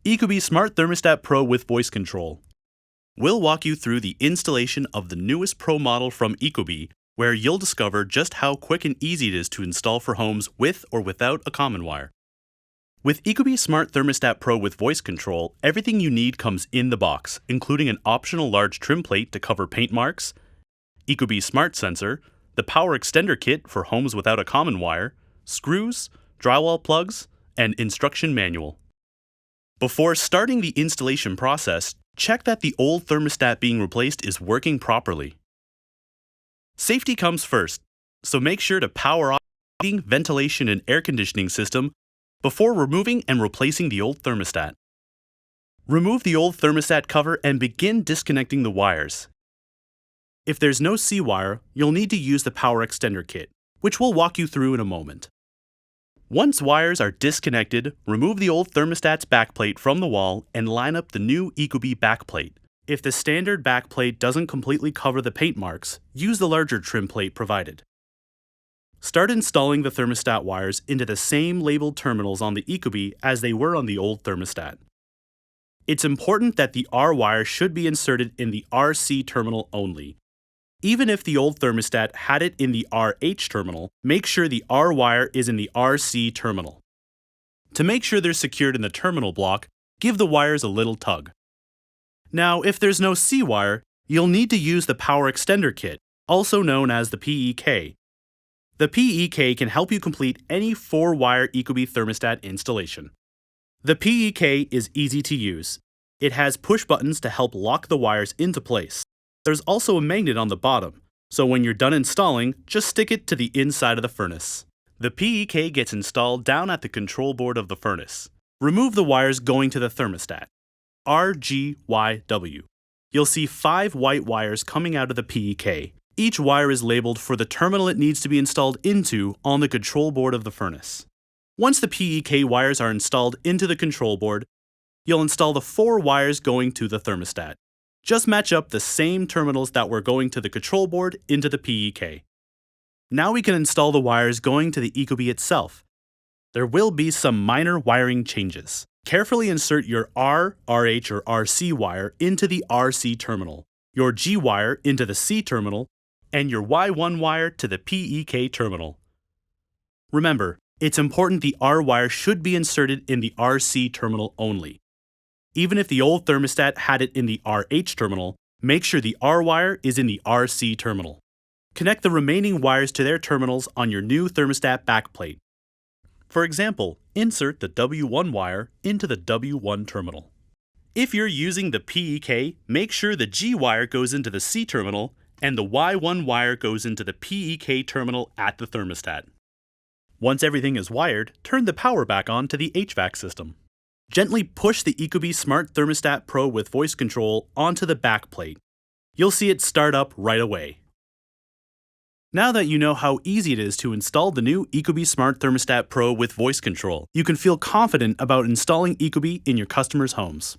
ecobee Smart Thermostat Pro with voice control. We'll walk you through the installation of the newest Pro model from ecobee, where you'll discover just how quick and easy it is to install for homes with or without a common wire. With ecobee Smart Thermostat Pro with voice control, everything you need comes in the box, including an optional large trim plate to cover paint marks, ecobee Smart Sensor, the power extender kit for homes without a common wire, screws, drywall plugs, and instruction manual. Before starting the installation process, check that the old thermostat being replaced is working properly. Safety comes first, so make sure to power off the heating, ventilation, and air conditioning system before removing and replacing the old thermostat. Remove the old thermostat cover and begin disconnecting the wires. If there's no C-wire, you'll need to use the power extender kit, which we'll walk you through in a moment. Once wires are disconnected, remove the old thermostat's backplate from the wall and line up the new ecobee backplate. If the standard backplate doesn't completely cover the paint marks, use the larger trim plate provided. Start installing the thermostat wires into the same labeled terminals on the ecobee as they were on the old thermostat. It's important that the R wire should be inserted in the RC terminal only. Even if the old thermostat had it in the RH terminal, make sure the R wire is in the RC terminal. To make sure they're secured in the terminal block, give the wires a little tug. Now, if there's no C wire, you'll need to use the power extender kit, also known as the PEK. The PEK can help you complete any 4-wire ecobee thermostat installation. The PEK is easy to use. It has push buttons to help lock the wires into place. There's also a magnet on the bottom, so when you're done installing, just stick it to the inside of the furnace. The PEK gets installed down at the control board of the furnace. Remove the wires going to the thermostat. RGYW. You'll see 5 white wires coming out of the PEK. Each wire is labeled for the terminal it needs to be installed into on the control board of the furnace. Once the PEK wires are installed into the control board, you'll install the 4 wires going to the thermostat. Just match up the same terminals that were going to the control board into the PEK. Now we can install the wires going to the ecobee itself. There will be some minor wiring changes. Carefully insert your R, RH, or RC wire into the RC terminal, your G wire into the C terminal, and your Y1 wire to the PEK terminal. Remember, it's important the R wire should be inserted in the RC terminal only. Even if the old thermostat had it in the RH terminal, make sure the R wire is in the RC terminal. Connect the remaining wires to their terminals on your new thermostat backplate. For example, insert the W1 wire into the W1 terminal. If you're using the PEK, make sure the G wire goes into the C terminal and the Y1 wire goes into the PEK terminal at the thermostat. Once everything is wired, turn the power back on to the HVAC system. Gently push the ecobee Smart Thermostat Pro with voice control onto the backplate. You'll see it start up right away. Now that you know how easy it is to install the new ecobee Smart Thermostat Pro with voice control, you can feel confident about installing ecobee in your customers' homes.